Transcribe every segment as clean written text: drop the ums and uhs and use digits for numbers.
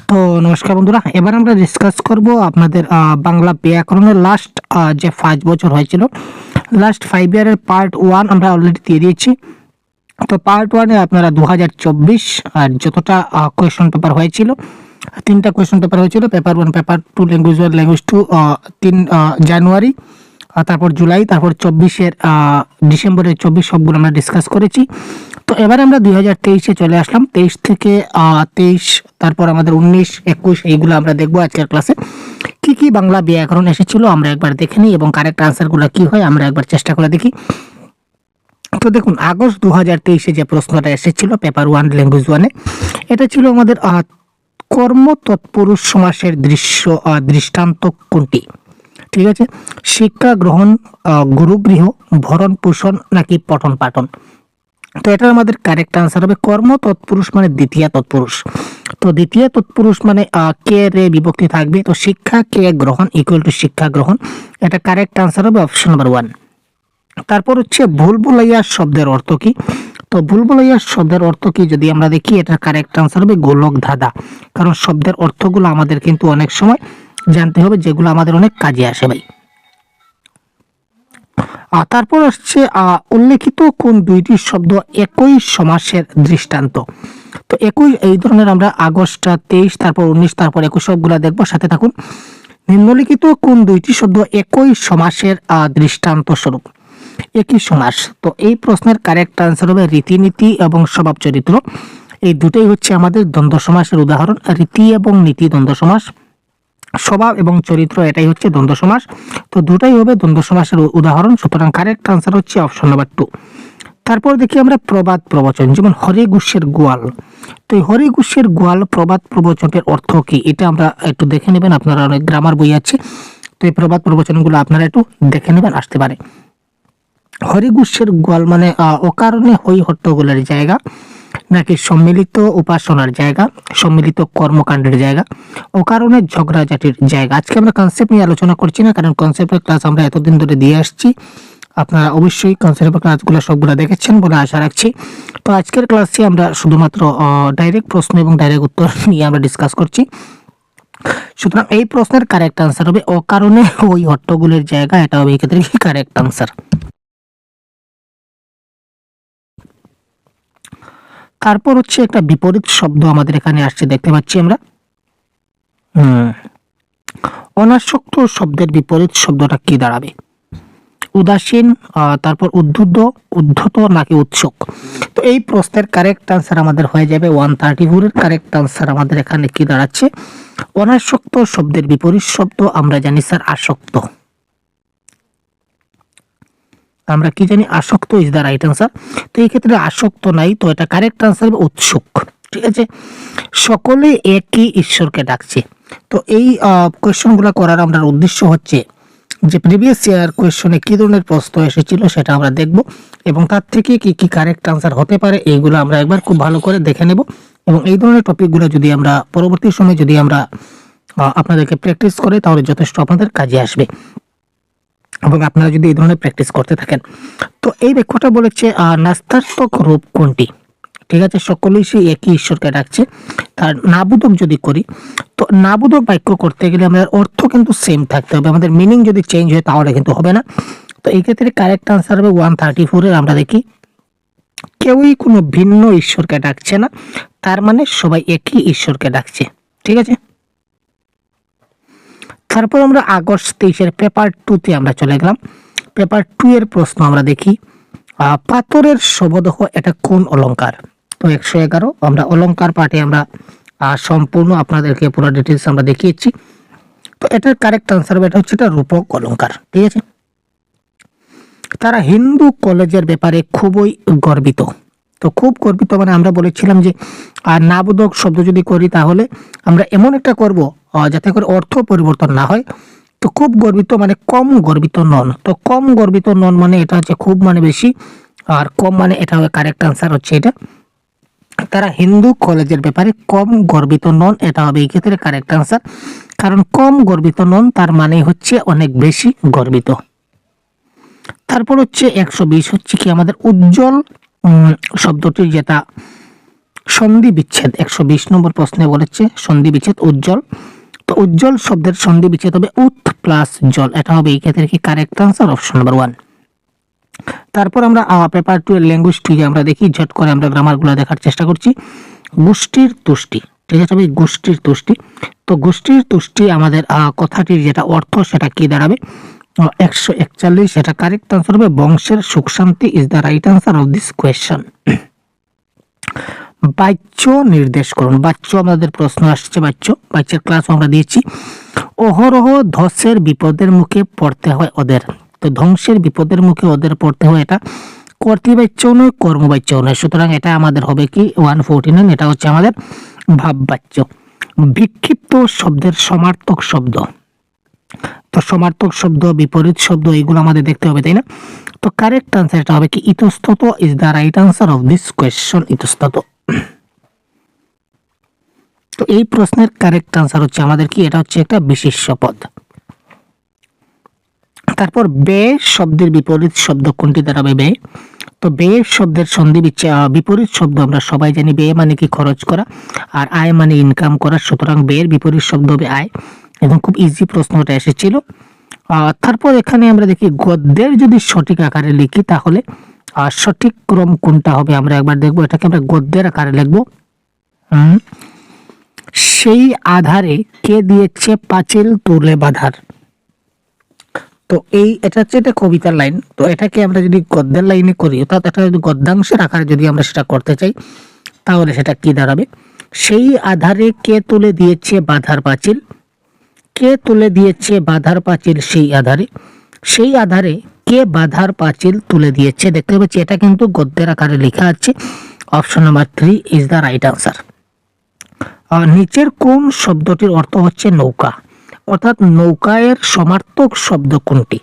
তো নমস্কার বন্ধুরা, এবার আমরা ডিসকাস করব আপনাদের বাংলা ব্যাকরণের লাস্ট যে 5 বছর হয়েছিল, লাস্ট 5 ইয়ারের পার্ট 1 আমরা অলরেডি দিয়ে দিয়েছি। তো পার্ট 1 এ আপনারা 2024 আর যতটা কোয়েশ্চন পেপার হয়েছিল, 3টা কোয়েশ্চন পেপার হয়েছিল, পেপার 1, পেপার 2 ল্যাঙ্গুয়েজ 1, ল্যাঙ্গুয়েজ 2 3 জানুয়ারি, তারপর জুলাই, তারপর 24-এর ডিসেম্বরের 24 সবগুলো আমরা ডিসকাস করেছি। তো এবারে আমরা 2023-এ চলে আসলাম। 23 থেকে 23, তারপর আমাদের 19, 21 এইগুলো আমরা দেখবো আজকের ক্লাসে। কি কি বাংলা ব্যাকরণ এসেছিল আমরা একবার দেখে নিই এবং কারেক্ট আনসারগুলো কি হয় আমরা একবার চেষ্টা করে দেখি। তো দেখুন, আগস্ট 2023-এ যে প্রশ্নটা এসেছিল পেপার 1 ল্যাঙ্গুয়েজ 1-এ, এটা ছিল আমাদের কর্ম তৎপুরুষ সমাসের দৃষ্টান্ত কোনটি? ঠিক আছে, শিক্ষা গ্রহণ, গুরুগৃহ, ভরণ পোষণ নাকি পঠন পাঠন? তো এটা আমাদের কারেক্ট আনসার হবে কর্ম তৎপুরুষ মানে দ্বিতীয় তৎপুরুষ। তো দ্বিতীয় তৎপুরুষ মানে কে রে বিভক্তি থাকবে, তো শিক্ষা কে গ্রহণ ইকুয়াল টু শিক্ষা গ্রহণ। এটা কারেক্ট আনসার হবে অপশন নাম্বার 1। তারপর হচ্ছে ভুলভুলাইয়া শব্দের অর্থ কি? তো ভুলভুলাইয়া শব্দের অর্থ কি যদি আমরা দেখি, এটার কারেক্ট আনসার হবে গোলক ধাঁধা। কারণ শব্দের অর্থগুলো আমাদের কিন্তু অনেক সময় জানতে হবে, যেগুলো আমাদের অনেক কাজে আসে ভাই। তারপর আসছে উল্লেখিত কোন দুইটি শব্দ একই সমাসের দৃষ্টান্ত? তো একই এই ধরনের আমরা আগস্ট 23, তারপর 19, তারপর 21 সবগুলা দেখবো, সাথে থাকুন। নিম্নলিখিত কোন দুইটি শব্দ একই সমাসের দৃষ্টান্ত স্বরূপ? একই সমাস। তো এই প্রশ্নের কারেক্ট আনসার হবে রীতিনীতি এবং স্বভাব চরিত্র। এই দুটোই হচ্ছে আমাদের দ্বন্দ্ব সমাসের উদাহরণ। রীতি এবং নীতি দ্বন্দ্ব সমাস, স্বভাব এবং চরিত্র এটাই হচ্ছে দ্বন্দ্ব সমাস। তো দুটাই হবে দ্বন্দ্ব সমাসের উদাহরণ, সুতরাং কারেক্ট আনসার হচ্ছে অপশন নাম্বার 2। তারপর দেখি আমরা প্রবাদ প্রবচন, যেমন হরিগুষ্যের গোয়াল। তো এই হরিগুষ্যের গোয়াল প্রবাদ প্রবচনের অর্থ কি এটা আমরা একটু দেখে নেবেন, আপনারা অনেক গ্রামার বই আছে, তো এই প্রবাদ প্রবচনগুলো আপনারা একটু দেখে নেবেন, আসতে পারে। হরিগুষ্যের গোয়াল মানে অকারণে হই হট্টগোলের জায়গা, নাকি সম্মিলিত উপাসনার জায়গা, সম্মিলিত কর্মকাণ্ডের জায়গা, অকারণে ঝগড়াঝাটির জায়গা। আজকে আমরা কনসেপ্ট নিয়ে আলোচনা করছি না, কারণ কনসেপ্টের ক্লাস আমরা এতদিন ধরে দিয়ে আসছি। আপনারা অবশ্যই কনসেপ্টের ক্লাসগুলো সবগুলো দেখেছেন বলে আশা রাখছি। তো আজকের ক্লাসে আমরা শুধুমাত্র ডাইরেক্ট প্রশ্ন এবং ডাইরেক্ট উত্তর নিয়ে আমরা ডিসকাস করছি। সুতরাং এই প্রশ্নের কারেক্ট আনসার হবে অকারণে ওই হট্টগোলের জায়গা, এটা হবে এই ক্ষেত্রে কারেক্ট আনসার। তারপর হচ্ছে একটা বিপরীত শব্দ আমাদের এখানে আসছে, দেখতে পাচ্ছি আমরা। অনাসক্ত শব্দের বিপরীত শব্দটা কি দাঁড়াবে? উদাসীন, তারপর উদ্ধত নাকি উৎসুক? তো এই প্রশ্নের কারেক্ট আনসার আমাদের হয়ে যাবে 134 এর কারেক্ট আনসার আমাদের এখানে কি দাঁড়াচ্ছে? অনাসক্ত শব্দের বিপরীত শব্দ আমরা জানি স্যার আসক্ত। আমরা কি জানি? আসক্ত ইজ দ্য রাইট আনসার। তো এই ক্ষেত্রে আসক্ত নাই, তো এটা কারেক্ট আনসার হবে উৎসুক। ঠিক আছে, সকলে একই ঈশ্বরকে ডাকছে। তো এই কোয়েশ্চনগুলো করার আমাদের উদ্দেশ্য হচ্ছে যে প্রিভিয়াস ইয়ার কোয়েশ্চনে কি ধরনের প্রশ্ন এসেছিল সেটা আমরা দেখব, এবং তার থেকে কি কি কারেক্ট আনসার হতে পারে এইগুলো আমরা একবার খুব ভালো করে দেখে নেব। এবং এই ধরনের টপিকগুলো যদি আমরা পরবর্তী সময়ে যদি আমরা আপনাদেরকে প্র্যাকটিস করে, তাহলে যথেষ্ট আপনাদের কাজে আসবে, এবং আপনারা যদি এই ধরনের প্র্যাকটিস করতে থাকেন। তো এই বাক্যটা বলেছে নাস্তাত্মক রূপ কোনটি? ঠিক আছে, সকলেই সেই একই ঈশ্বরকে ডাকছে। তার নাবোধক যদি করি, তো নাবোধক বাক্য করতে গেলে আমাদের অর্থ কিন্তু সেম থাকতে হবে, আমাদের মিনিং যদি চেঞ্জ হয় তাহলে কিন্তু হবে না। তো এই ক্ষেত্রে কারেক্ট আনসার হবে 134 এর। আমরা দেখি, কেউই কোনো ভিন্ন ঈশ্বরকে ডাকছে না, তার মানে সবাই একই ঈশ্বরকে ডাকছে। ঠিক আছে, তারপর আমরা আগস্ট 23-এর পেপার 2-তে আমরা চলে গেলাম। পেপার 2 এর প্রশ্ন আমরা দেখি, পাথরের শবদহ এটা কোন অলংকার? তো 111 আমরা অলংকার পাঠে আমরা সম্পূর্ণ আপনাদেরকে পুরো ডিটেলস আমরা দেখিয়েছি। তো এটার কারেক্ট আনসার হবে, এটা হচ্ছে এটা রূপক অলংকার। ঠিক আছে, তারা হিন্দু কলেজের ব্যাপারে খুবই গর্বিত। তো খুব গর্বিত মানে আমরা বলেছিলাম যে নাবোধক শব্দ যদি করি তাহলে আমরা এমন একটা করব যাতে করে অর্থ পরিবর্তন না হয়। তো খুব গর্বিত মানে কম গর্বিত নন। তো কম গর্বিত নন মানে এটা হচ্ছে খুব মানে বেশি, আর কম মানে এটা হবে কারেক্ট আনসার হচ্ছে এটা। তারা হিন্দু কলেজের ব্যাপারে কম গর্বিত নন, এটা হবে এই ক্ষেত্রে কারেক্ট আনসার। কারণ কম গর্বিত নন তার মানে হচ্ছে অনেক বেশি গর্বিত। তারপর হচ্ছে 120 হচ্ছে কি আমাদের উজ্জ্বল শব্দটি, যেটা সন্ধি বিচ্ছেদ 120 নম্বর প্রশ্নে বলেছে সন্ধি বিচ্ছেদ উজ্জ্বল। তো উজ্জ্বল শব্দের সন্ধি বিচ্ছেদ হবে উৎ প্লাস জল, এটা হবে এই ক্ষেত্রে কি কারেক্ট আনসার অপশন নাম্বার 1। তারপর আমরা পেপার 2 এর ল্যাঙ্গুয়েজ 2 আমরা দেখি, ঝট করে আমরা গ্রামারগুলো দেখার চেষ্টা করছি। গোষ্ঠীর তুষ্টি, ঠিক আছে, গোষ্ঠীর তুষ্টি। তো গোষ্ঠীর তুষ্টি আমাদের কথাটির যেটা অর্থ সেটা কি দাঁড়াবে 141, এটা কারেক্ট আনসার হবে বংশের সুখ শান্তি is the right answer of this question. বাচ্য নির্দেশ করুন, বাচ্য আমাদের প্রশ্ন আসছে, বাচ্চার ক্লাস আমরা দিয়েছি। অহরহ ধ্বংসের বিপদের মুখে পড়তে হয় ওদের, তো ধ্বংসের বিপদের মুখে ওদের পড়তে হয়, এটা কর্তৃবাচ্য নয় কর্মবাচ্য নয়, সুতরাং এটা আমাদের হবে কি 149, এটা হচ্ছে আমাদের ভাববাচ্য। বিক্ষিপ্ত শব্দের সমার্থক শব্দ, তো সমার্থক শব্দ বিপরীত শব্দ এগুলো আমাদের দেখতে হবে, তাই না? তো কারেক্ট আনসার এটা হবে কি ইতস্তত is the right answer of this question, ইতস্তত। তো এই প্রশ্নের কারেক্ট আনসার হচ্ছে আমাদের কি, এটা হচ্ছে একটা বিশেষ্য পদ। তারপর বে শব্দের বিপরীত শব্দ কোনটি দাঁড়াবে বে? তো বে শব্দের সন্ধি বিপরীত শব্দ আমরা সবাই জানি, বে মানে কি খরচ করা, আর আয় মানে ইনকাম করা, সুতরাং বে এর বিপরীত শব্দ হবে আয়, এবং খুব ইজি প্রশ্নটা এসেছিল। তারপর এখানে আমরা দেখি গদ্যের যদি সঠিক আকারে লিখি তাহলে সঠিক ক্রম কোনটা হবে আমরা একবার দেখবো, এটাকে আমরা গদ্যের আকারে লিখবো। সেই আধারে কে দিয়েছে পাঁচিল তুলে বাঁধার, তো এটা হচ্ছে এটা কবিতার লাইন, তো এটাকে আমরা যদি গদ্যের লাইনে করি, অর্থাৎ এটা যদি গদ্যাংশের আকারে যদি আমরা সেটা করতে চাই তাহলে সেটা কি দাঁড়াবে, সেই আধারে কে তুলে দিয়েছে বাঁধার পাঁচিল, কে তুলে দিয়েছে বাঁধার পাঁচিল সেই আধারে কে বাঁধার পাঁচিল তুলে দিয়েছে, দেখতে পাচ্ছি এটা কিন্তু গদ্যের আকারে লেখা আছে, option number 3 is the right answer. নিচের কোন শব্দটির অর্থ হচ্ছে নৌকা, অর্থাৎ নৌকায়ের সমার্থক শব্দ কোনটি?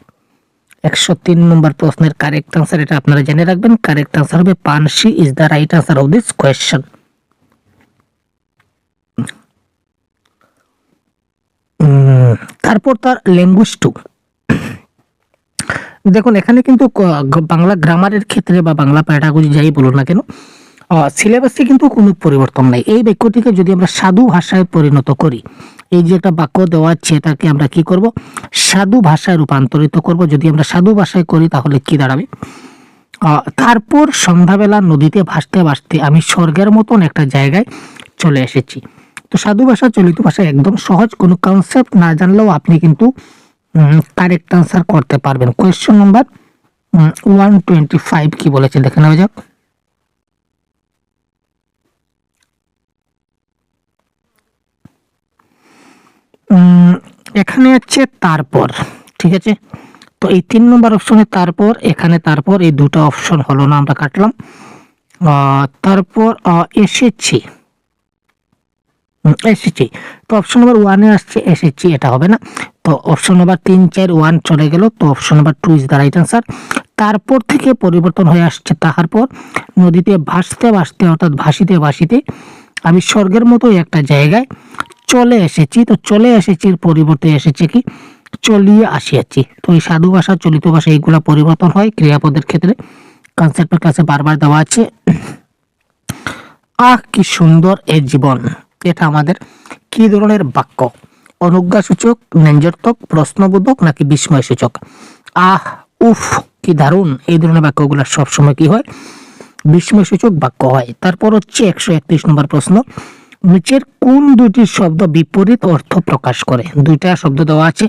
103 নম্বর প্রশ্নের কারেক্ট আনসার, এটা আপনারা জেনে রাখবেন, কারেক্ট আনসার হবে পানসি is the right answer of this question. তারপর তার ল্যাঙ্গুয়েজ 2, দেখুন এখানে কিন্তু বাংলা গ্রামারের ক্ষেত্রে বা বাংলা প্যাডাগজি যাই বলুন না কেন সিলেবাসে কিন্তু কোনো পরিবর্তন নাই। এই বাক্যটিকে যদি আমরা সাধু ভাষায় পরিণত করি, এই যে একটা বাক্য দেওয়া আছে এটাকে আমরা কি করব, সাধু ভাষায় রূপান্তরিত করব। যদি আমরা সাধু ভাষায় করি তাহলে কি দাঁড়াবে, তারপর সন্ধ্যাবেলা নদীতে ভাসতে ভাসতে আমি স্বর্গের মতন একটা জায়গায় চলে এসেছি। তো সাধু ভাষা চলিত ভাষা একদম সহজ, কোনো কনসেপ্ট না জানলেও আপনি কিন্তু কারেক্ট আনসার করতে পারবেন। কোয়েশ্চন নাম্বার 125 কি বলেছে দেখে নেওয়া যাক। এখানে আছে তারপর, ঠিক আছে, তো এই 3 নম্বর অপশনে তারপর, এখানে তারপর, এই দুটো অপশন হলো না, আমরা কাটলাম। তারপর এসেছি, তো অপশন নাম্বার 1 আসছে এসেছি, এটা হবে না, তো অপশন নাম্বার 3, 4, 1 চলে গেল, তো option number 2 is the right answer. তারপর থেকে পরিবর্তন হয়ে আসছে তাহার পর, নদীতে ভাসতে ভাসতে অর্থাৎ ভাসিতে ভাসিতে আমি স্বর্গের মতো একটা জায়গায় চলে এসেছি। তো চলে এসেছির পরিবর্তে এসেছে কি চলিয়ে আসিয়াছি। তো এই সাধু ভাষা চলিত ভাষা এইগুলা পরিবর্তন হয় ক্রিয়াপদের ক্ষেত্রে, কনসেপ্টের কাছে বারবার দেওয়া আছে। আহ কি সুন্দর এ জীবন, এটা আমাদের কি ধরনের বাক্য, অনুজ্ঞাসূচক, ব্যঞ্জনার্থক, প্রশ্নবোধক নাকি বিস্ময়সূচক? আহ উফ কি দারুণ, এই ধরনের বাক্যগুলো সবসময় কি হয়, বিস্ময়সূচক বাক্য হয়। তারপর হচ্ছে 131 নম্বর প্রশ্ন, নিচের কোন দুটি শব্দ বিপরীত অর্থ প্রকাশ করে? দুইটা শব্দ দেওয়া আছে,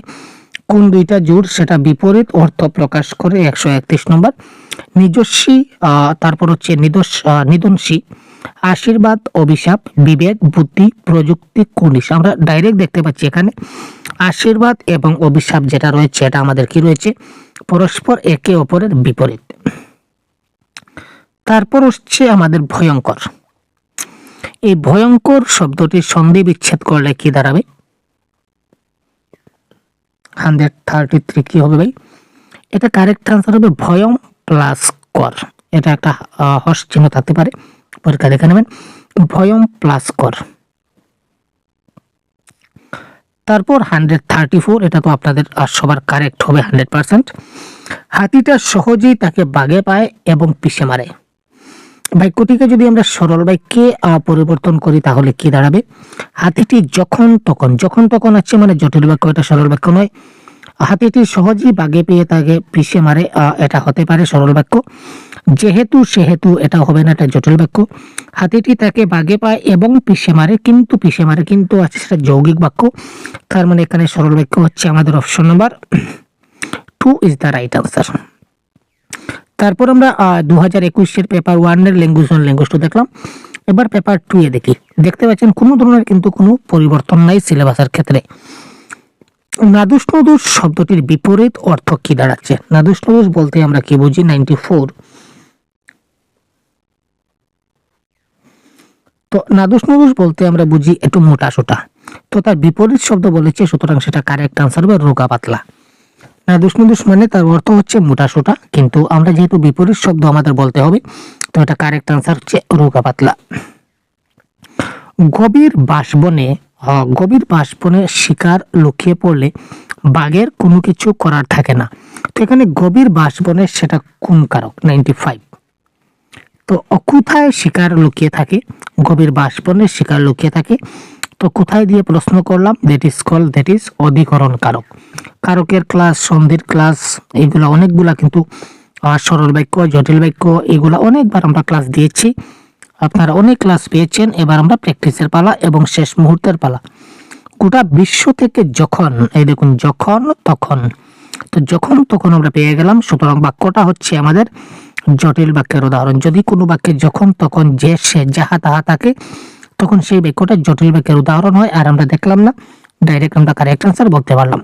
কোন দুইটা জোড় সেটা বিপরীত অর্থ প্রকাশ করে? 131 নম্বর, নিজস্বী, তারপর হচ্ছে নিদনসী, আশীর্বাদ, অভিশাপ, বিবেক, বুদ্ধি, প্রযুক্তি, কুনিশ। আমরা ডাইরেক্ট দেখতে পাচ্ছি এখানে আশীর্বাদ এবং অভিশাপ যেটা রয়েছে এটা আমাদের কি রয়েছে, পরস্পর একে অপরের বিপরীত। তারপর হচ্ছে আমাদের ভয়ঙ্কর, এই ভয়ঙ্কর শব্দটি সন্ধি বিচ্ছেদ করলে কি দাঁড়াবে? 133 কি হবে ভাই? এটা কারেক্ট আনসার হবে ভয়ম প্লাস কর, এটা একটা হর্ষ চিহ্ন থাকতে পারে, পরীক্ষা দেখে নেবেন, ভয়ম প্লাস কর। তারপর 134, এটা তো আপনাদের সবার কারেক্ট হবে 100%। হাতিটা সহজেই তাকে বাগে পায় এবং পিষে মারে। বাক্যটিকে যদি আমরা সরল বাক্যে পরিবর্তন করি তাহলে কি দাঁড়াবে? হাতিটি যখন তখন, যখন তখন আছে মানে জটিল বাক্য, এটা সরল বাক্য নয়। হাতিটি সহজেই বাগে পেয়ে তাকে পিষে মারে, এটা হতে পারে সরল বাক্য। যেহেতু সেহেতু, এটা হবে না, এটা জটিল বাক্য। হাতিটি তাকে বাগে পায় এবং পিষে মারে, কিন্তু পিষে মারে কিন্তু আছে, সেটা যৌগিক বাক্য। তার মানে এখানে সরল বাক্য হচ্ছে আমাদের option number 2 is the right answer. তারপর আমরা 2021-এর পেপার 1 এর ল্যাঙ্গুয়েজ 1 ল্যাঙ্গুয়েজ 2 দেখলাম। এবার পেপার 2 এ দেখি। দেখতে পাচ্ছেন কোনো ধরনের কিন্তু কোনো পরিবর্তন নাই সিলেবাসের ক্ষেত্রে। নাদুস নুদুস শব্দটির বিপরীত অর্থ কি দাঁড়াচ্ছে? নাদুস নুদুস বলতে আমরা কি বুঝি? 94। তো নাদুস নুদুস বলতে আমরা বুঝি একটু মোটা সোটা। তো তার বিপরীত শব্দ বলেছে, সুতরাং সেটা কারেক্ট আনসার হবে রোগা পাতলা। নাদুস নুদুস মানে তার অর্থ হচ্ছে মোটা সোটা, কিন্তু আমরা যেহেতু বিপরীত শব্দ আমাদের বলতে হবে, তো এটা কারেক্ট আনসার হচ্ছে রোগা পাতলা। গভীর বাঁশবনে, গভীর বাঁশবনে শিকার লুকিয়ে পড়লে বাঘের কোনো কিছু করার থাকে না। তো এখানে গভীর বাঁশবনে সেটা কোন কারক? 95। তো কোথায় শিকার লুকিয়ে থাকে? গভীর বাঁশবনে শিকার লুকিয়ে থাকে। তো কোথায় দিয়ে প্রশ্ন করলাম? দ্যাট ইজ অধিকরণ কারক। কারকের ক্লাস, সন্ধির ক্লাস, এগুলা অনেকগুলা কিন্তু সরল বাক্য, জটিল বাক্য, এগুলা অনেকবার আমরা ক্লাস দিয়েছি, আপনারা অনেক ক্লাস পেয়েছেন। এবার আমরা প্র্যাকটিসের পালা এবং শেষ মুহূর্তের পালা। গোটা বিশ্ব থেকে যখন, এই দেখুন যখন তখন, তো যখন তখন আমরা পেয়ে গেলাম, সুতরাং বাক্যটা হচ্ছে আমাদের জটিল বাক্যের উদাহরণ। যদি কোনো বাক্যে যখন তখন যে সে যাহা তাহা থাকে, তখন সেই বাক্যটা জটিল বাক্যের উদাহরণ হয়। আর আমরা দেখলাম না, ডাইরেক্ট আমরা কারেক্ট আনসার বলতে পারলাম।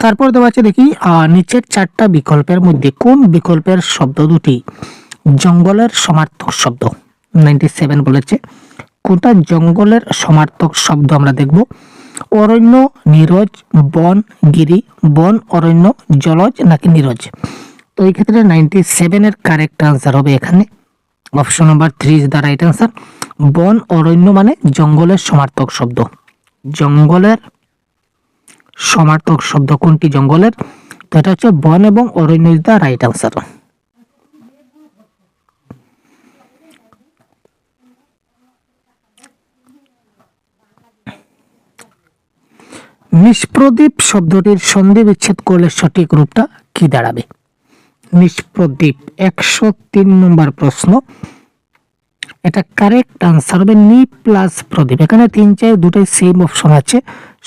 তারপর দেওয়া আছে দেখি, নিচের 4টা বিকল্পের মধ্যে কোন বিকল্পের শব্দ দুটি জঙ্গলের সমার্থক শব্দ? 97 বলেছে। কোনটা জঙ্গলের সমার্থক শব্দ আমরা দেখব? অরণ্য, নীরজ, বন, গিরি, বন, অরণ্য, জলজ নাকি নীরজ? তো এই ক্ষেত্রে 97 এর কারেক্ট আনসার হবে এখানে option number 3 is the right answer. বন, অরণ্য মানে জঙ্গলের সমার্থক শব্দ। জঙ্গলের সমার্থক শব্দ কোনটি জঙ্গলের? তো এটা হচ্ছে বন এবং অরণ্য ইজ দ্য রাইট আনসার। নিষ্প্রদীপ শব্দটির সন্ধি বিচ্ছেদ করলে সঠিক রূপটা কি দাঁড়াবে? নিষ্প্রদীপ 103 নম্বর প্রশ্ন। এটা কারেক্ট আনসার হবে নি প্লাস প্রদীপ। এখানে 3, 4 দুটোই সেম অপশন আছে,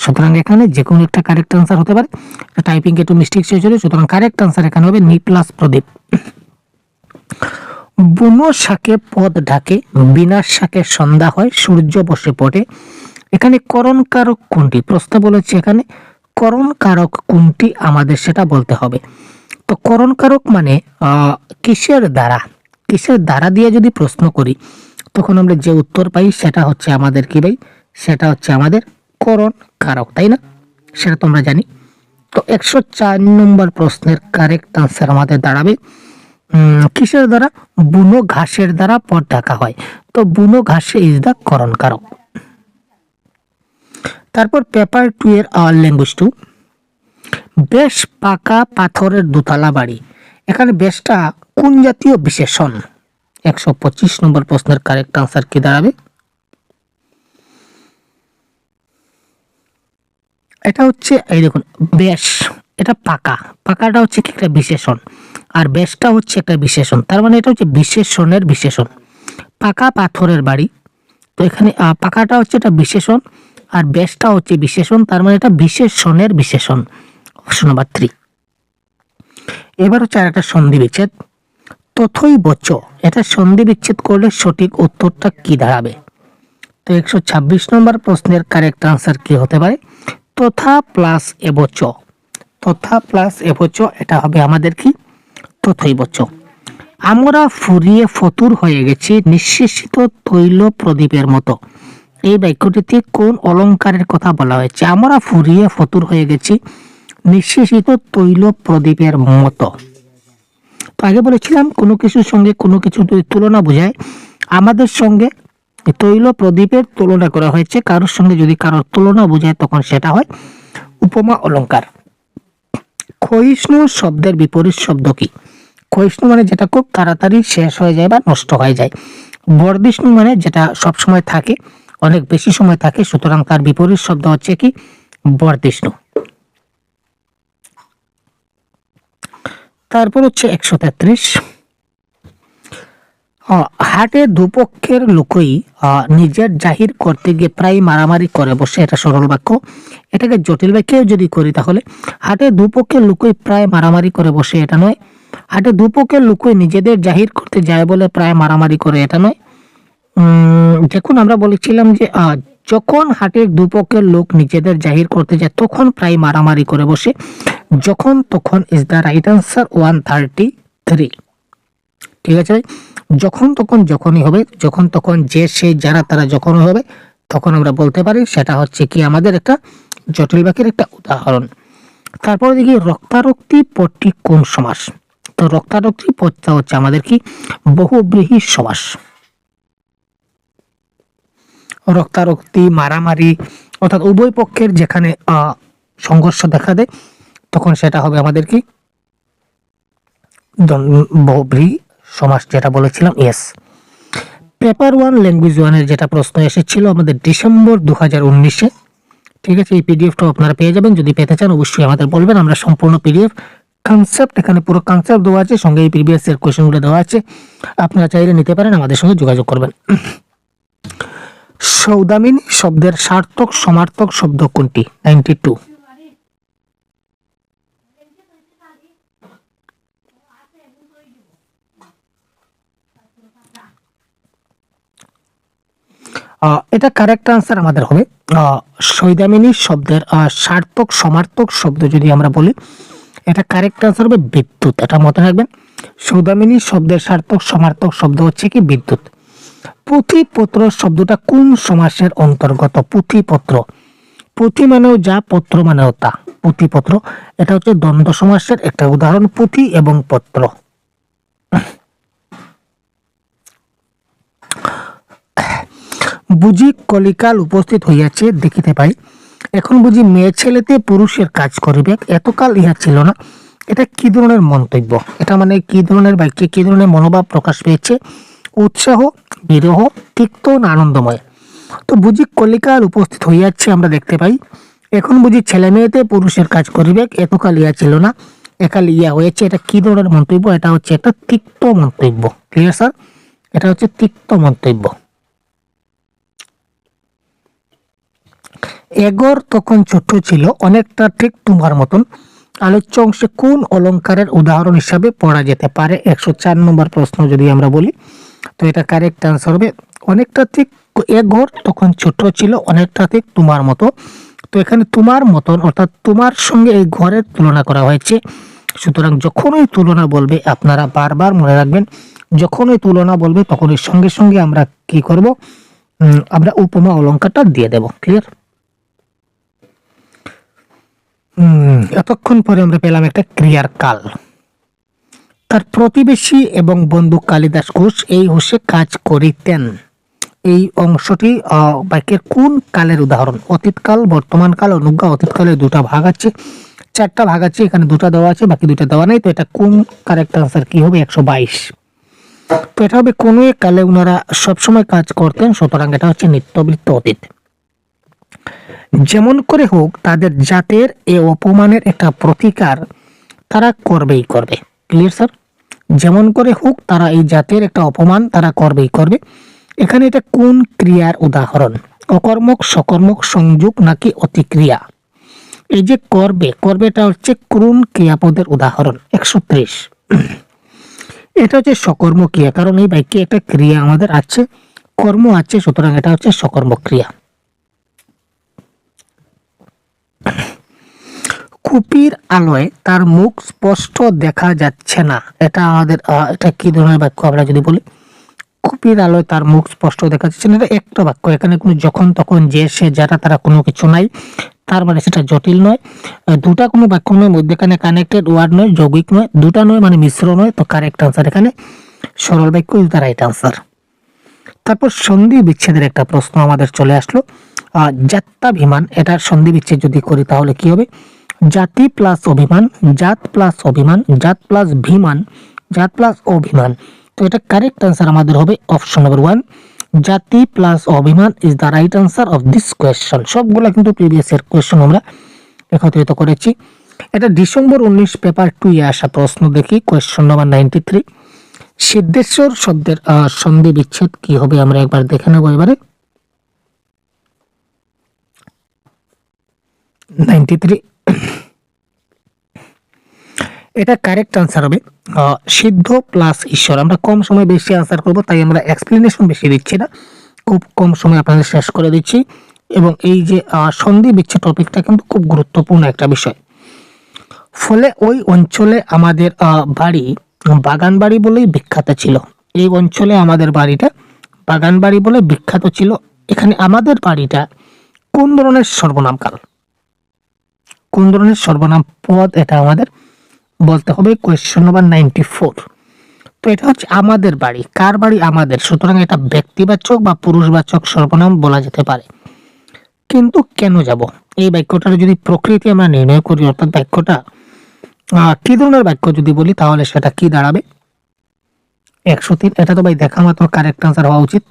সুতরাং এখানে যে কোনো একটা কারেক্ট আনসার হতে পারে। টাইপিং একটু মিস্টেক হয়েছিল, সুতরাং কারেক্ট আনসার এখানে হবে নি প্লাস প্রদীপ। বুনো শাকে পদ ঢাকে, বিনাশ শাকে সন্ধ্যা হয়, সূর্য বসে পড়ে। এখানে করণ কারক কোনটি? প্রশ্ন বলেছে এখানে করণ কারক কোনটি, আমাদের সেটা বলতে হবে। তো করণ কারক মানে কিসের দ্বারা, কিসের দ্বারা দিয়ে যদি প্রশ্ন করি, তখন আমরা যে উত্তর পাই সেটা হচ্ছে আমাদের কি ভাই? সেটা হচ্ছে আমাদের করণ কারক, তাই না? সেটা তো আমরা জানি। তো 104 নম্বর প্রশ্নের কারেক্ট আনসার আমাদের দাঁড়াবে কিসের দ্বারা? বুনো ঘাসের দ্বারা পথ ঢাকা হয়। তো বুনো ঘাসে ইজ দ্য করণ কারক। তারপর পেপার 2 এর ল্যাঙ্গুয়েজ 2, বেশ পাকা পাথরের দোতলা বাড়ি। এখানে বেশটা কোন জাতীয় বিশেষণ? 125 নম্বর প্রশ্নের কারেক্ট আনসার কি দাঁড়াবে? এটা হচ্ছে এই দেখুন বেশ, এটা পাকা, পাকাটা হচ্ছে কি একটা বিশেষণ, আর বেশটা হচ্ছে একটা বিশেষণ। তার মানে এটা হচ্ছে বিশেষণের বিশেষণ। পাকা পাথরের বাড়ি, তো এখানে পাকাটা হচ্ছে একটা বিশেষণ আর বেশটা হচ্ছে বিশেষণ, তার মানে এটা বিশেষণের বিশেষণ। Option number 3। এবার হচ্ছে আরেকটা সন্ধি বিচ্ছেদ, তথৈবচ। এটা সন্ধি বিচ্ছেদ করলে সঠিক উত্তরটা কি দাঁড়াবে? তো 126 নম্বর প্রশ্নের কারেক্ট আনসার কি হতে পারে? তথা প্লাস এবচ। তথা প্লাস এবচ, এটা হবে আমাদের কি? তথৈবচ। আমরা ফুরিয়ে ফতুর হয়ে গেছি নিঃশেষিত তৈল প্রদীপের মতো। এই বাক্যটিতে কোন অলংকারের কথা বলা হয়েছে? আমরা ফুরিয়ে ফতুর হয়ে গেছি নিঃশেষিত তৈল প্রদীপের মতো। তো আগে বলেছিলাম কোনো কিছুর সঙ্গে কোনো কিছু তুলনা বোঝায়, আমাদের সঙ্গে তৈল প্রদীপের তুলনা করা হয়েছে। কারোর সঙ্গে যদি কারোর তুলনা বোঝায় তখন সেটা হয় উপমা অলংকার। ক্ষয়িষ্ণু শব্দের বিপরীত শব্দ কি? ক্ষয়িষ্ণু মানে যেটা খুব তাড়াতাড়ি শেষ হয়ে যায় বা নষ্ট হয়ে যায়। বর্ধিষ্ণু মানে যেটা সব সময় থাকে, অনেক বেশি সময় থাকে, সুতরাং তার বিপরীত শব্দ হচ্ছে কি বর্ধিষ্ণু। তারপর হচ্ছে 133, হাটে দুপক্ষের লোকই নিজের জাহির করতে গিয়ে প্রায় মারামারি করে বসে। এটা সরল বাক্য। এটাকে জটিল বাক্যেও যদি করি তাহলে হাটে দুপক্ষের লোকই প্রায় মারামারি করে বসে, এটা নয়। হাটে দুপক্ষের লোকই নিজেদের জাহির করতে যায় বলে প্রায় মারামারি করে, এটা নয়। দেখুন আমরা বলেছিলাম যে যখন হাটের দুপক্ষের লোক নিজেদের জাহির করতে যায় তখন প্রায় মারামারি করে বসে। যখন তখন ইজ দ্য রাইট আনসার 133। ঠিক আছে ভাই, যখন তখন যখনই হবে, যখন তখন যে সে যারা তারা যখনই হবে, তখন আমরা বলতে পারি সেটা হচ্ছে কি আমাদের একটা জটিল বাক্যের একটা উদাহরণ। তারপরে দেখি রক্তারক্তি পদটি কোন সমাস। তো রক্তারক্তি পদটা হচ্ছে আমাদের কি বহুব্রীহি সমাস। রক্তারক্তি মারামারি অর্থাৎ উভয় পক্ষের যেখানে সংঘর্ষ দেখা দেয় তখন সেটা হবে আমাদের কি বহুব্রীহি সমাস, যেটা বলেছিলাম। ইয়েস, পেপার 1 ল্যাঙ্গুয়েজ 1-এর যেটা প্রশ্ন এসেছিল আমাদের ডিসেম্বর 2019-এ। ঠিক আছে, এই পিডিএফটা আপনারা পেয়ে যাবেন। যদি পেতে চান অবশ্যই আমাদের বলবেন, আমরা সম্পূর্ণ পিডিএফ কনসেপ্ট, এখানে পুরো কনসেপ্ট দেওয়া আছে, সঙ্গে এই প্রিভিয়াস এর কোশ্চেনগুলো দেওয়া আছে, আপনারা চাইলে নিতে পারেন, আমাদের সঙ্গে যোগাযোগ করবেন। সৌদামিনী শব্দের সার্থক সমার্থক শব্দ কোনটি? 92। এটা কারেক্ট আনসার আমাদের হবে সৌদামিনী শব্দের সার্থক সমার্থক শব্দ যদি আমরা বলি, এটা কারেক্ট আনসার হবে বিদ্যুৎ। এটা মনে রাখবেন, সৌদামিনী শব্দের সার্থক সমার্থক শব্দ হচ্ছে কি বিদ্যুৎ। পুঁথিপত্র শব্দটা কোন সমাসের অন্তর্গত? পুঁথিপত্র, পুঁথি মানেও যা, পত্র মানেও তা। পুঁথিপত্র এটা হচ্ছে দ্বন্দ্ব সমাসের একটা উদাহরণ, পুঁথি এবং পত্র। বুঝি কলিকাল উপস্থিত হইয়াছে দেখিতে পাই, এখন বুঝি মেয়ে ছেলেতে পুরুষের কাজ করিবে, এতকাল ইহা ছিল না। এটা কি ধরনের মন্তব্য? এটা মানে কি ধরনের বাক্যে কি ধরনের মনোভাব প্রকাশ পেয়েছে? উৎসাহ, বিরহ, তিক্ত না আনন্দময়? তো বুঝি কলিকাল উপস্থিত হইয়াছে আমরা দেখতে পাই, এখন বুঝি ছেলে মেয়েতে পুরুষের কাজ করিবে, এতকাল ইহা ছিল না, একাল ইয়া হয়েছে। এটা কি ধরনের মন্তব্য? এটা হচ্ছে একটা তিক্ত মন্তব্য। Clear sir? এটা হচ্ছে তিক্ত মন্তব্য। এগর তখন ছোট ছিল, অনেকটা ঠিক তোমার মতন, আলোচ্য অংশে কোন অলংকারের উদাহরণ হিসাবে পড়া যেতে পারে? 104 নম্বর প্রশ্ন যদি আমরা বলি, তো এটা কারেক্ট আনসার হবে অনেকটা ঠিক। এগর তখন ছোট ছিল, অনেকটা ঠিক তোমার মতো। তো এখানে তোমার মতন অর্থাৎ তোমার সঙ্গে এই ঘরের তুলনা করা হয়েছে। সুতরাং যখনই তুলনা বলবে আপনারা বারবার মনে রাখবেন, যখনই তুলনা বলবে তখনই সঙ্গে সঙ্গে আমরা কি করব? আমরা উপমা অলংকারটা দিয়ে দেব। ক্লিয়ার? এতক্ষণ পরে আমরা পেলাম একটা ক্রিয়ার কাল। তার প্রতিবেশী এবং বন্ধু কালিদাস ঘোষ এই হোসে কাজ করিতেন। এই অংশটি বাক্যের কোন কালের উদাহরণ? অতীতকাল, বর্তমানকাল, অনুজ্ঞা। অতীতকালের দুটা ভাগ আছে, চারটা ভাগ আছে, এখানে দুটা দেওয়া আছে, বাকি দুটা দেওয়া নেই। তো এটা কোন কারেক্ট আনসার কি হবে? 122। তো এটা হবে কোন এক কালে ওনারা সবসময় কাজ করতেন, সুতরাং এটা হচ্ছে নিত্যবৃত্ত অতীত। যেমন করে হোক তাদের জাতের এ অপমানের একটা প্রতিকার তারা করবেই করবে। Clear sir? যেমন করে হোক তারা এই জাতের একটা অপমান তারা করবেই করবে। এখানে এটা কোন ক্রিয়ার উদাহরণ? অকর্মক, সকর্মক, সংযোগ নাকি অতিক্রিয়া? এই যে করবে, করবেটা হচ্ছে কোন ক্রিয়াপদের উদাহরণ? 130। এটা হচ্ছে সকর্ম ক্রিয়া, কারণ এই বাক্যে একটা ক্রিয়া আমাদের আছে, কর্ম আছে, সুতরাং এটা হচ্ছে সকর্ম ক্রিয়া। কুপির আলোয় তার মুখ স্পষ্ট দেখা যাচ্ছে না, এটা আমাদের এটা কি ধরনের বাক্য আমরা যদি বলি? কুপির আলোয় তার মুখ স্পষ্ট দেখা যাচ্ছে না, এটা একটা বাক্য। এখানে কোনো যখন তখন যে সে যারা তারা কোনো কিছু নাই, তার মানে সেটা জটিল নয়। দুটা কোনো বাক্য নয়, মধ্যেখানে কানেক্টেড ওয়ার্ড নয়, যৌগিক নয়, দুটা নয় মানে মিশ্র নয়। তো কারেক্ট আনসার এখানে সরল বাক্য ইজ দ্য রাইট আনসার। তারপর সন্ধি বিচ্ছেদের একটা প্রশ্ন আমাদের চলে আসলো। জাত্যাভিমান, এটার সন্ধি বিচ্ছেদ যদি করি তাহলে কি হবে? জাতি প্লাস অভিমান, জাত প্লাস অভিমান, জাত প্লাস ভিমান জাত প্লাস অভিমান। তো এটা কারেক্ট আনসার আমাদের হবে অপশন নাম্বার 1, জাতি প্লাস অভিমান is the right answer of this question. সবগুলা কিন্তু প্রিভিয়াস ইয়ার কোয়েশ্চন আমরা একত্রিত করেছি। এটা ডিসেম্বর 19 পেপার 2 এ আসা প্রশ্ন। দেখি কোয়েশ্চন নাম্বার 93, সিদ্ধেশ্বর শব্দের সন্ধি বিচ্ছেদ কি হবে আমরা একবার দেখে নেব। এবারে 93, এটা কারেক্ট আনসার হবে সিদ্ধ প্লাস ঈশ্বর। আমরা কম সময় বেশি আনসার করব, তাই আমরা এক্সপ্লেনেশন বেশি দিচ্ছি না, খুব কম সময় আপনাদের শেষ করে দিচ্ছি। এবং এই যে সন্ধি বিচ্ছেদ টপিকটা কিন্তু খুব গুরুত্বপূর্ণ একটা বিষয়। ফলে ওই অঞ্চলে আমাদের বাড়ি বাগান বাড়ি বলেই বিখ্যাত ছিল। এই অঞ্চলে আমাদের বাড়িটা বাগান বাড়ি বলে বিখ্যাত ছিল। এখানে আমাদের বাড়িটা কোন ধরনের সর্বনাম কাল, কোন ধরনের সর্বনাম পদ, এটা আমাদের বলতে হবে। কোয়েশ্চন নাম্বার 94, তো এটা হচ্ছে আমাদের বাড়ি। কার বাড়ি? আমাদের। সুতরাং এটা ব্যক্তিবাচক বা পুরুষবাচক সর্বনাম বলা যেতে পারে। কিন্তু কেন যাব, এই বাক্যটার যদি প্রকৃতি আমরা নির্ণয় করি, অর্থাৎ বাক্যটা কি ধরনের বাক্য যদি বলি, তাহলে সেটা কি দাঁড়াবে? 103, এটা তো ভাই দেখা মাত্র কারেক্ট আনসার হওয়া উচিত।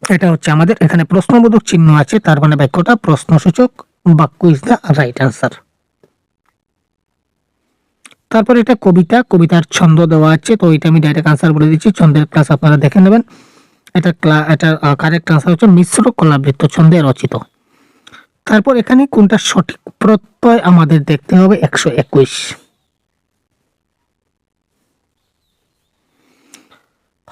এটা হচ্ছে আমাদের, এখানে প্রশ্নবোধক চিহ্ন আছে, তার মানে বাক্যটা প্রশ্নসূচক বাক্য ইজ দ্য রাইট আনসার। তারপর এটা কবিতা, কবিতার ছন্দ দেওয়া আছে, তো এটা আমি ডাইরেক্ট আনসার বলে দিচ্ছি। ছন্দের ক্লাস আপনারা দেখে নেবেন। এটা কারেক্ট আনসার হচ্ছে মিশ্র কলাবৃত্ত ছন্দে রচিত। তারপর এখানে কোনটা সঠিক প্রত্যয় আমাদের দেখতে হবে। 121,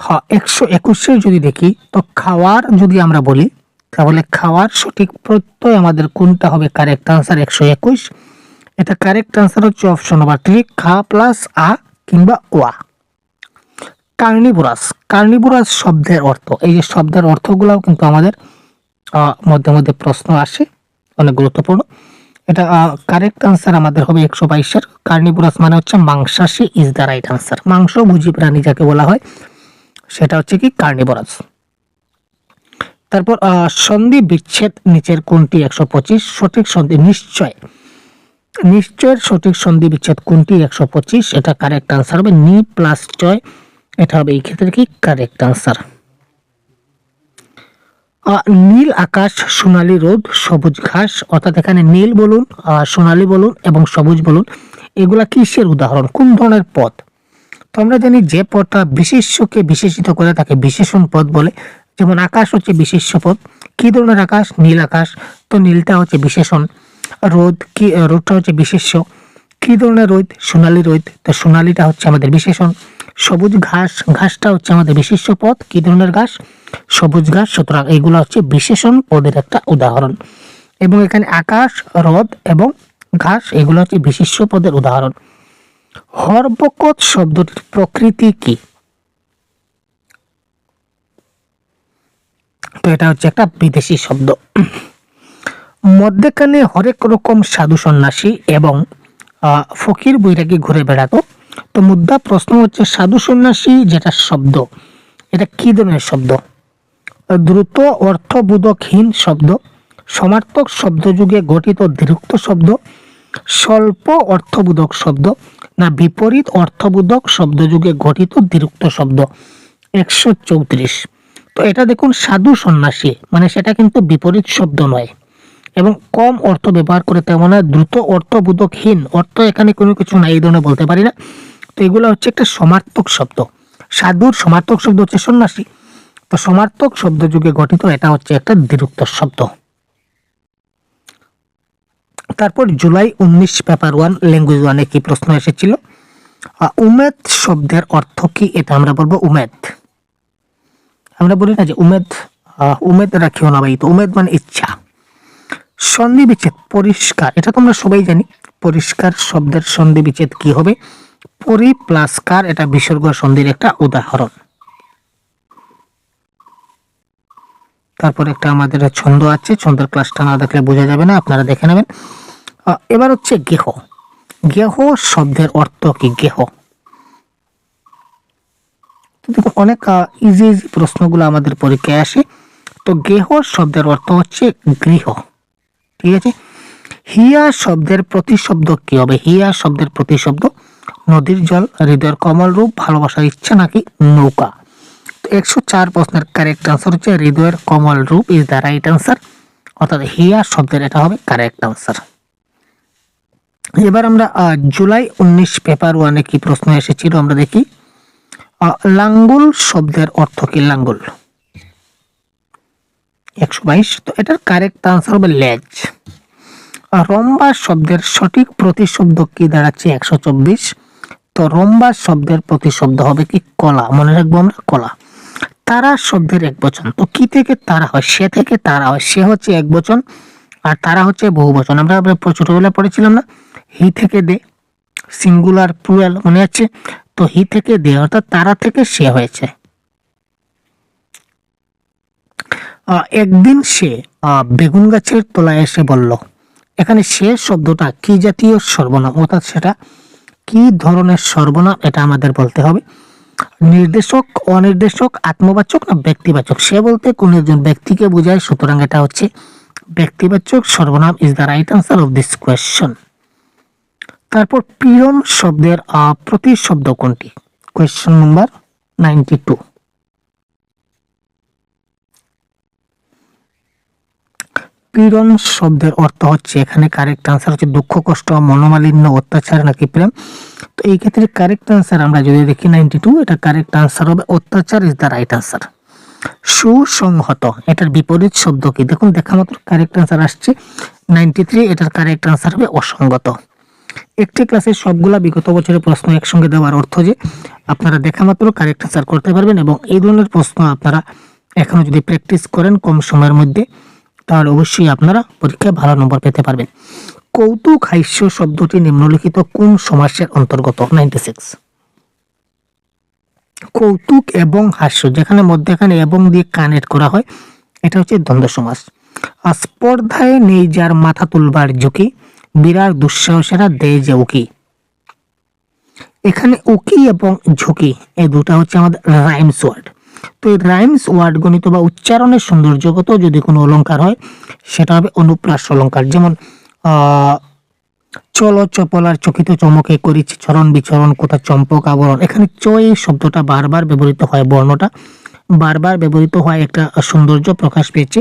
হ্যাঁ 121 যদি দেখি, তো খাওয়ার যদি আমরা বলি, তাহলে খাওয়ার সঠিক প্রত্যয় আমাদের কোনটা হবে? Correct answer 121। এটা কারেক্ট আনসার হচ্ছে অপশন নাম্বার 3, খা প্লাস আ কিংবা ওয়া। কার্নিভোরাস, কার্নিভোরাস শব্দের অর্থ, এই যে শব্দের অর্থগুলোও কিন্তু আমাদের মধ্যে মধ্যে প্রশ্ন আসে, অনেক গুরুত্বপূর্ণ। এটা কারেক্ট আনসার আমাদের হবে 122-এর। কার্নিভোরাস মানে হচ্ছে মাংসাশী ইজ দ্য রাইট আনসার। মাংসভোজী প্রাণী যাকে বলা হয় সেটা হচ্ছে কি কার্নিভোরাস। তারপর সন্ধি বিচ্ছেদ নিচের কোনটি? 125, সঠিক সন্ধি নিশ্চয়, নিশ্চয়ের সঠিক সন্ধি বিচ্ছেদ কোনটি? 125, এটা কারেক্ট আনসার হবে নি প্লাস চয়, এটা হবে এই ক্ষেত্রে কি কারেক্ট আনসার। নীল আকাশ, সোনালী রোদ, সবুজ ঘাস, অর্থাৎ এখানে নীল বলুন, সোনালী বলুন এবং সবুজ বলুন, এগুলা কিসের উদাহরণ, কোন ধরনের পদ? তো আমরা জানি যে পদটা বিশেষ্যকে বিশেষিত করে তাকে বিশেষণ পদ বলে। যেমন আকাশ হচ্ছে বিশেষ্য পদ। কি ধরনের আকাশ? নীল আকাশ, তো নীলটা হচ্ছে বিশেষণ। রোদ, কি রোদটা হচ্ছে বিশেষ্য। কি ধরনের রোদ? সোনালী রোদ, তো সোনালীটা হচ্ছে আমাদের বিশেষণ। সবুজ ঘাস, ঘাসটা হচ্ছে আমাদের বিশেষ্য পদ। কি ধরনের ঘাস? সবুজ ঘাস। সুতরাং এইগুলো হচ্ছে বিশেষণ পদের একটা উদাহরণ। এবং এখানে আকাশ, রোদ এবং ঘাস এগুলো হচ্ছে বিশেষ্য পদের উদাহরণ। হরবকত শব্দটির প্রকৃতি কি? তো এটা হচ্ছে একটা বিদেশি শব্দ। মধ্যেখানে হরেক রকম সাধু সন্ন্যাসী এবং ফকির বৈরাগী ঘুরে বেড়াতো। তো মুদ্রা প্রশ্ন হচ্ছে সাধু সন্ন্যাসী যেটা শব্দ, এটা কি ধরনের শব্দ? দ্রুত অর্থবোধকহীন শব্দ, সমার্থক শব্দযুগে গঠিত দ্বিরুক্ত শব্দ, স্বল্প অর্থবোধক শব্দ, না বিপরীত অর্থবোধক শব্দযুগে গঠিত দ্বিরুক্ত শব্দ? 134, তো এটা দেখুন সাধু সন্ন্যাসী মানে সেটা কিন্তু বিপরীত শব্দ নয় এবং কম অর্থ ব্যবহার করে, তেমন দ্রুত অর্থবোধকহীন, অর্থ এখানে কোনো কিছু নাই, এই ধরনের বলতে পারি না। তো এগুলো হচ্ছে একটা সমার্থক শব্দ। সাধুর সমার্থক শব্দ হচ্ছে সন্ন্যাসী, তো সমার্থক শব্দ যুগে গঠিত, এটা হচ্ছে একটা দ্বিরুক্ত শব্দ। তারপর জুলাই 19 পেপার 1 ল্যাঙ্গুয়েজ 1-এ কি প্রশ্ন এসেছিল? উমেদ শব্দের অর্থ কি? এটা আমরা বলবো উমেদ। আমরা বলি না যে উমেদ, উমেদ রাখিও না ভাই, তো উমেদ মানে ইচ্ছা। সন্ধি বিচ্ছেদ পরিষ্কার, এটা তোমরা সবাই জানি। পরিষ্কার শব্দের সন্ধি বিচ্ছেদ কি হবে? পরি প্লাস কার, এটা বিসর্গ সন্ধির একটা উদাহরণ। তারপর একটা আমাদের ছন্দ আছে, ছন্দের ক্লাসটা না দেখলে বোঝা যাবে না, আপনারা দেখে নেবেন। এবার হচ্ছে গেহ, গেহ শব্দের অর্থ কি? গেহ, দেখুন অনেক ইজি ইজি প্রশ্নগুলো আমাদের পরীক্ষায় আসে। তো গেহ শব্দের অর্থ হচ্ছে গৃহ, ঠিক আছে। হিয়া শব্দের প্রতিশব্দ কি হবে? হিয়া শব্দের প্রতিশব্দ নদীর জল, হৃদয়ের কমল রূপ, ভালোবাসার ইচ্ছা নাকি নৌকা। তো 104 প্রশ্নের কারেক্ট আনসার হচ্ছে হৃদয়ের কমল রূপ ইজ দ্য রাইট আনসার, অর্থাৎ হিয়া শব্দের এটা হবে কারেক্ট আনসার। এবার আমরা জুলাই 19 পেপার 1-এ কি প্রশ্ন এসেছিল আমরা দেখি। লাঙ্গল শব্দের অর্থ কি? লাঙ্গল 122, তো এটার কারেক্ট আনসার হবে লেজ। রম্বা শব্দের সঠিক প্রতিশব্দ কি দাঁড়াচ্ছে? 124, তো রম্বা শব্দের প্রতিশব্দ হবে কি? কলা, মনে রাখবো আমরা কলা। তারা শব্দের একবচন, তো কি থেকে তারা হয়? সে থেকে তারা হয়। সে হচ্ছে একবচন আর তারা হচ্ছে বহুবচন। আমরা ছোটবেলায় পড়েছিলাম না, হি থেকে দে, সিঙ্গুলার প্লুরাল, মনে আছে? তো হি থেকে দে অর্থাৎ তারা থেকে সে হয়েছে। একদিন সে বেগুন গাছের তলায় এসে বলল, এখানে সে শব্দটা কি জাতীয় সর্বনাম, অর্থাৎ সেটা কি ধরনের সর্বনাম এটা আমাদের বলতে হবে। নির্দেশক, অনির্দেশক, আত্মবাচক না ব্যক্তিবাচক? সে বলতে কোন একজন ব্যক্তিকে বোঝায়, সুতরাং এটা হচ্ছে ব্যক্তিবাচক সর্বনাম is the right answer of this question. তারপর পীড়ন শব্দের প্রতিশব্দ কোনটি? Question number 92। পীড়ন শব্দের অর্থ হচ্ছে, এখানে কারেক্ট আনসার হচ্ছে দুঃখ, কষ্ট, মনোমালিন্য, অত্যাচার নাকি প্রেম। তো এই ক্ষেত্রে কারেক্ট আনসার আমরা যদি দেখি 92, এটা কারেক্ট আনসার হবে অত্যাচার ইজ দ্য রাইট আনসার। সুসংহত এটার বিপরীত শব্দ কি? দেখুন দেখা মাত্র কারেক্ট আনসার আসছে 93, এটার কারেক্ট আনসার হবে অসঙ্গত। একটি ক্লাসে সবগুলা বিগত বছরের প্রশ্ন একসঙ্গে দেওয়ার অর্থ যে আপনারা দেখা মাত্র কারেক্ট আনসার করতে পারবেন, এবং এই ধরনের প্রশ্ন আপনারা এখনো যদি প্র্যাকটিস করেন কম সময়ের মধ্যে, তাহলে অবশ্যই আপনারা পরীক্ষায় ভালো নম্বর পেতে পারবেন। কৌতুক হাস্য শব্দটি নিম্নলিখিত কোন সমাসের অন্তর্গত? 96। কৌতুক এবং হাস্য, যেখানে মধ্যখানে এবং দিয়ে কানেক্ট করা হয়, এটা হচ্ছে দ্বন্দ্ব সমাস। স্পর্ধায় নেই যার মাথা তুলবার ঝুঁকি, বিরাট দুঃসাহসেরা দেয় যে উকি। এখানে উকি এবং ঝুঁকি এই দুটা হচ্ছে আমাদের রাইমস ওয়ার্ড। তো এই রাইমস ওয়ার্ড গণিত বা উচ্চারণের সৌন্দর্যগত যদি কোনো অলংকার হয়, সেটা হবে অনুপ্রাস অলংকার। যেমন চলো চপলার চকিত চমকে করিছি চরণ বিচরণ কোথা চম্পক আবরণ, এখানে চ এই শব্দটা বারবার ব্যবহৃত হয়, বর্ণটা বারবার ব্যবহৃত হয়, একটা সৌন্দর্য প্রকাশ পেয়েছে,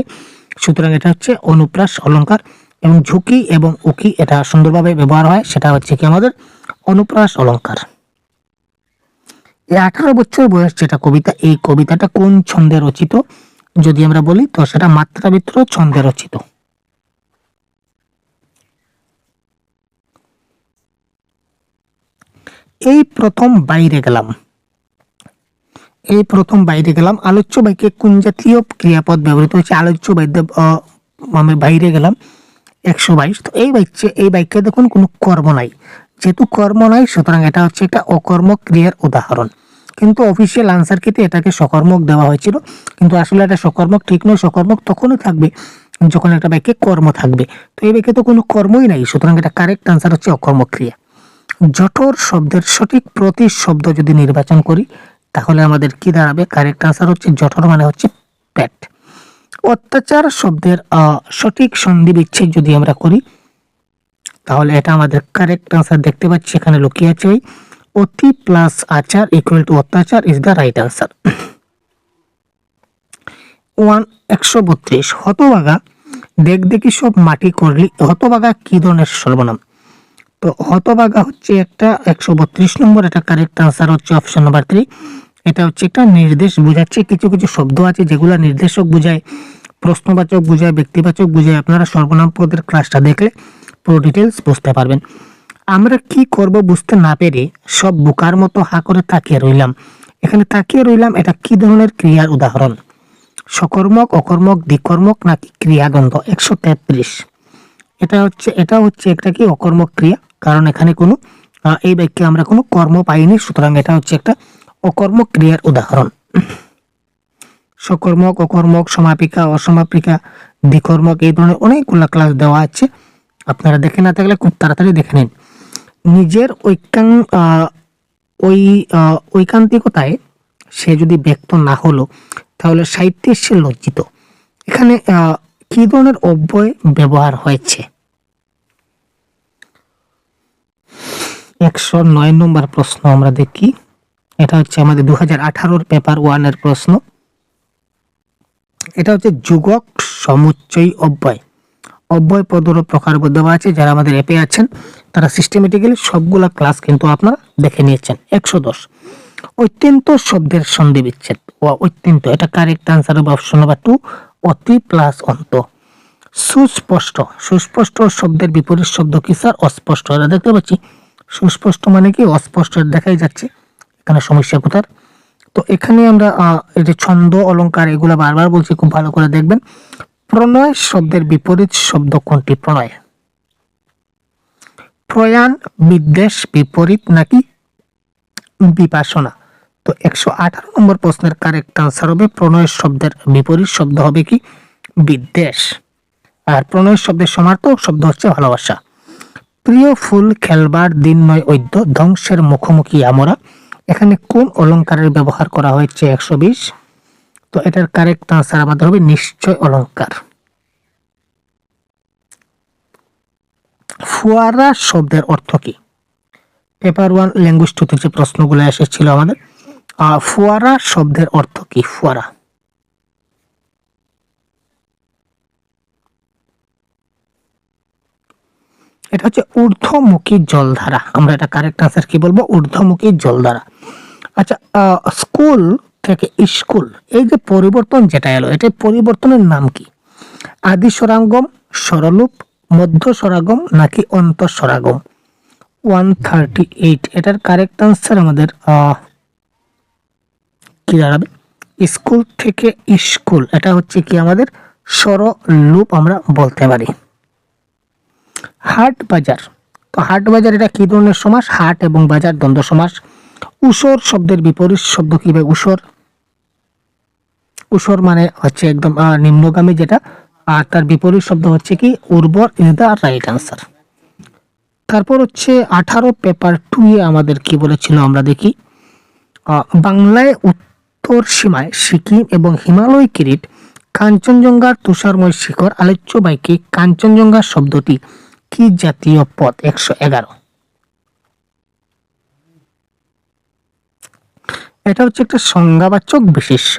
সুতরাং এটা হচ্ছে অনুপ্রাস অলংকার। এবং ঝুঁকি এবং উকি এটা সুন্দরভাবে ব্যবহার হয়, সেটা হচ্ছে কি আমাদের অনুপ্রাস অলংকার। এই 18 বছর বয়স যেটা কবিতা, এই কবিতাটা কোন ছন্দে রচিত? যদি আমরা বলি তো সেটা মাত্রাবৃত্ত ছন্দে রচিত। এই প্রথম বাইরে গেলাম, এই প্রথম বাইরে গেলাম আলোচ্য বাক্যে কোন জাতীয় ক্রিয়াপদ ব্যবহৃত হয়েছে? আলোচ্য বাক্যে আমি বাইরে গেলাম 122। তো এই বাক্যে দেখুন কোনো কর্ম নাই, যেহেতু কর্ম নাই সুতরাং এটা হচ্ছে একটা অকর্মক ক্রিয়ার উদাহরণ। কিন্তু অফিসিয়াল আনসার কিতে এটাকে সকর্মক দেওয়া হয়েছিল, কিন্তু আসলে এটা সকর্মক ঠিক নয়। সকর্মক তখনই থাকবে যখন একটা বাক্যে কর্ম থাকবে, তো এই বাক্যে তো কোনো কর্মই নাই, সুতরাং এটা কারেক্ট আনসার হচ্ছে অকর্মক ক্রিয়া। জঠর শব্দের সঠিক প্রতিশব্দ যদি নির্বাচন করি তাহলে আমাদের কি দাঁড়াবে? কারেক্ট আনসার হচ্ছে জঠর মানে হচ্ছে পেট। অত্যাচার শব্দের সঠিক সন্ধি বিচ্ছেদ যদি আমরা করি তাহলে এটা আমাদের কারেক্ট আনসার দেখতে পাচ্ছি এখানে লুকিয়ে আছে, ওই অতি প্লাস আচার ইকুয়াল টু অত্যাচার ইজ দ্য রাইট আনসার। 132 হতভাগা দেখ দেখি সব মাটি করলি, হতভাগা কি ধরনের সর্বনাম? তো হতভাগা হচ্ছে একটা 132 নম্বর, এটা কারেক্ট আনসার হচ্ছে অপশন নাম্বার 3। এটা হচ্ছে একটা নির্দেশ বোঝাচ্ছে, কিছু কিছু শব্দ আছে যেগুলো নির্দেশক বোঝায়, প্রশ্নবাচক বোঝায়, ব্যক্তিবাচক বোঝায়। আপনারা সর্বনাম পদের ক্লাসটা দেখলে পুরো ডিটেলস বুঝতে পারবেন। আমরা কি করব বুঝতে না পেরে সব বোকার মতো হা করে তাকিয়ে রইলাম, এখানে তাকিয়ে রইলাম এটা কি ধরনের ক্রিয়ার উদাহরণ? সকর্মক, অকর্মক, দ্বিকর্মক নাকি ক্রিয়াগন্ধ? 133। এটা হচ্ছে একটা কি অকর্মক ক্রিয়া, কারণ এখানে কোনো এই বাক্যে আমরা কোনো কর্ম পাইনি, সুতরাং এটা হচ্ছে একটা অকর্মক ক্রিয়ার উদাহরণ। সকর্মক, অকর্মক, সমাপিকা, অসমাপিকা, দ্বিকর্মক, এই ধরনের অনেকগুলো ক্লাস দেওয়া আছে, আপনারা দেখে না থাকলে খুব তাড়াতাড়ি দেখে নিন। নিজের ঐকান্তিকতায় সে যদি ব্যক্ত না হলো তাহলে সাহিত্যে সে লজ্জিত, এখানে কি ধরনের অব্যয় ব্যবহার হয়েছে? 109 নম্বর প্রশ্ন আমরা দেখি। এটা হচ্ছে আমাদের 2018 পেপার 1 এর প্রশ্ন। এটা হচ্ছে যুগক সমুচ্চয় অব্যয়। অব্যয় পদের প্রকারভেদ দেওয়া আছে। যারা আমাদের অ্যাপে আছেন তারা সিস্টেমেটিক্যালি সবগুলা ক্লাস কিন্তু আপনারা দেখে নিয়েছেন। 110 অত্যন্ত শব্দের সন্ধি বিচ্ছেদ। অত্যন্ত, এটা কারেক্ট আনসার হবে অপশন নাম্বার 2, অতি প্লাস অন্ত। সুস্পষ্ট, সুস্পষ্ট শব্দের বিপরীত শব্দ কি স্যার? অস্পষ্ট। এটা দেখতে পাচ্ছি সুস্পষ্ট মানে কি? অস্পষ্ট দেখাই যাচ্ছে। এখানে সমস্যা কোথার? তো এখানে আমরা এই যে ছন্দ অলংকার এগুলো বারবার বলছি, খুব ভালো করে দেখবেন। প্রণয় শব্দের বিপরীত শব্দ কোনটি? প্রণয়। প্রয়াণ, বিদ্বেষ বিপরীত নাকি বিপাশনা? তো 118 নম্বর প্রশ্নের কারেক্ট আনসার হবে প্রণয় শব্দের বিপরীত শব্দ হবে কি? বিদ্বেষ। আর প্রণয় শব্দের সমার্থক শব্দ হচ্ছে ভালোবাসা। প্রিয় ফুল খেলবার দিন নয় অদ্য, ধ্বংসের মুখোমুখি আমরা। এখানে কোন অলংকারের ব্যবহার করা হয়েছে? 120। তো এটার কারেক্ট আনসার আমাদের হবে নিশ্চয় অলংকার। ফুয়ারা শব্দের অর্থ কি? পেপার 1 ল্যাঙ্গুয়েজ 2 থেকে যে প্রশ্নগুলো এসেছিল আমাদের, ফুয়ারা শব্দের অর্থ কি? ফুয়ারা। এটা হচ্ছে ঊর্ধ্বমুখী জলধারা। আমরা এটা কারেক্ট আনসার কি বলবো? ঊর্ধ্বমুখী জলধারা। আচ্ছা, স্কুল থেকে স্কুল, এই যে পরিবর্তন যেটা এলো, এটা পরিবর্তনের নাম কি? আদি স্বরাঙ্গম, স্বরলূপ, মধ্য স্বরাগম নাকি অন্ত স্বরাগম? 138। এটার কারেক্ট আনসার আমাদের কি দাঁড়াবে? স্কুল থেকে স্কুল, এটা হচ্ছে কি আমাদের স্বরলূপ আমরা বলতে পারি। হাট বাজার, তো হাট বাজার এটা কি ধরনের সমাস? হাট এবং বাজার দ্বন্দ্ব সমাস। উসর শব্দের বিপরীত শব্দ কি ভাই? উসর। উসর মানে হচ্ছে একদম নিম্নগামী যেটা, আর তার বিপরীত শব্দ হচ্ছে কি? উর্বর। Is the right answer. তারপর হচ্ছে 18 পেপার 2 এ আমাদের কি বলেছিল আমরা দেখি। বাংলায় উত্তর সীমায় সিকিম এবং হিমালয় কিরিট, কাঞ্চনজঙ্ঘার তুষারময় শিখর, আলোচ্য বাক্যে কাঞ্চনজঙ্ঘা শব্দটি কি জাতীয় পদ? 111। এটা হচ্ছে একটা সংজ্ঞাবাচক বিশেষ্য,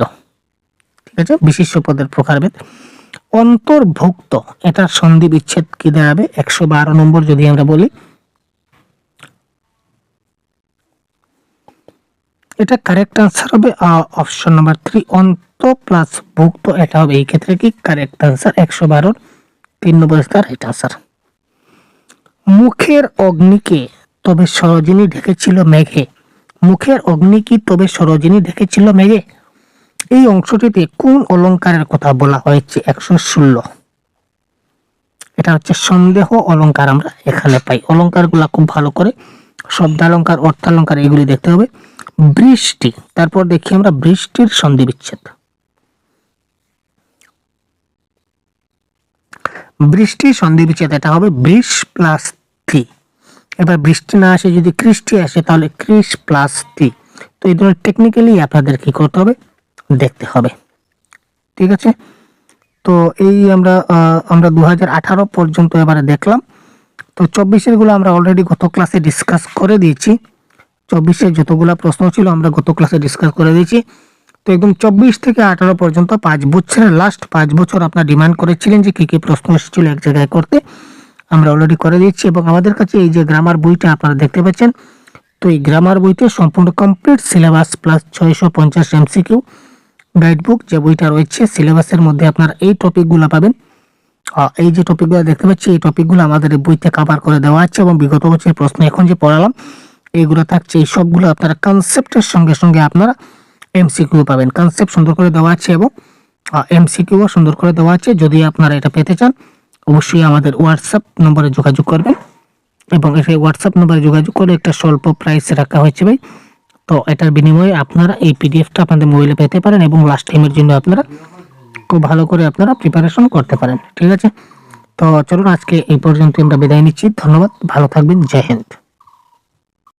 ঠিক আছে? বিশেষ্য পদের প্রকারভেদ। অন্তর্ভুক্ত, এটা সন্ধি বিচ্ছেদ কি দাঁড়াবে? 112 নম্বর যদি আমরা বলি। এটা কারেক্ট আনসার হবে অপশন নাম্বার 3, অন্ত প্লাস ভুক্ত। এটা হবে এই ক্ষেত্রে কি কারেক্ট আনসার? 112 3 নম্বর রাইট আনসার। মুখের অগ্নিকে তবে সরোজিনী ঢেকেছিল মেঘে। মুখের অগ্নি কি তবে সরোজিনী ঢেকেছিল মেঘে? এই অংশটিতে কোন অলংকারের কথা বলা হয়েছে? 116। এটা হচ্ছে সন্দেহ অলংকার আমরা এখানে পাই। অলংকারগুলো খুব ভালো করে শব্দালংকার, অর্থালংকার এগুলি দেখতে হবে। বৃষ্টি, তারপর দেখি আমরা বৃষ্টির সন্ধি বিচ্ছেদ। বৃষ্টি সন্ধি বিচ্ছেদ এটা হবে বৃষ প্লাস তি। এবার বৃষ্টি না আসে, যদি কৃষ্টি আসে তাহলে কৃষ প্লাস তি। তো এই ধরনের টেকনিক্যালি আপনাদের কি করতে হবে? দেখতে হবে, ঠিক আছে? তো এই আমরা 2018 পর্যন্ত এবারে দেখলাম। তো 24-এর গুলো আমরা অলরেডি গত ক্লাসে ডিসকাস করে দিয়েছি। 24-এর যতগুলো প্রশ্ন ছিল আমরা গত ক্লাসে ডিসকাস করে দিয়েছি। তো একদম 24 থেকে 18 পর্যন্ত 5 বছরের লাস্ট 5 বছর আপনারা ডিমান্ড করেছিলেন যে কি কি প্রশ্ন এসেছিল এক জায়গায় করতে, আমরা অলরেডি করে দিচ্ছি। এবং আমাদের কাছে এই যে গ্রামার বইটা আপনারা দেখতে পাচ্ছেন, তো এই গ্রামার বইতে সম্পূর্ণ complete syllabus plus 650 MCQ guide book যে বইটা রয়েছে, সিলেবাসের মধ্যে আপনারা এই টপিকগুলো পাবেন। এই যে টপিকগুলো দেখতে পাচ্ছি, এই টপিকগুলো আমাদের এই বইতে কভার করে দেওয়া আছে। এবং বিগত বছরের প্রশ্ন এখন যে পড়ালাম এইগুলো থাকছে, এই সবগুলো আপনারা কনসেপ্টের সঙ্গে সঙ্গে আপনারা এমসিকিউ পাবেন। কনসেপ্ট সুন্দর করে দেওয়া আছে এবং এমসিকিউ সুন্দর করে দেওয়া আছে। যদি আপনারা এটা পেতে চান অবশ্যই আমাদের হোয়াটসঅ্যাপ নম্বরে যোগাযোগ করবেন। এবং এই হোয়াটসঅ্যাপ নম্বরে যোগাযোগ করে একটা স্বল্প প্রাইসে রাখা হয়েছে ভাই। তো এটার বিনিময়ে আপনারা এই পিডিএফটা আপনাদের মোবাইলে পেতে পারেন এবং লাস্ট টাইমের জন্য আপনারা খুব ভালো করে আপনারা প্রিপারেশন করতে পারেন, ঠিক আছে? তো চলুন আজকে এই পর্যন্ত আমরা বিদায় নিচ্ছি। ধন্যবাদ, ভালো থাকবেন, জয় হিন্দ।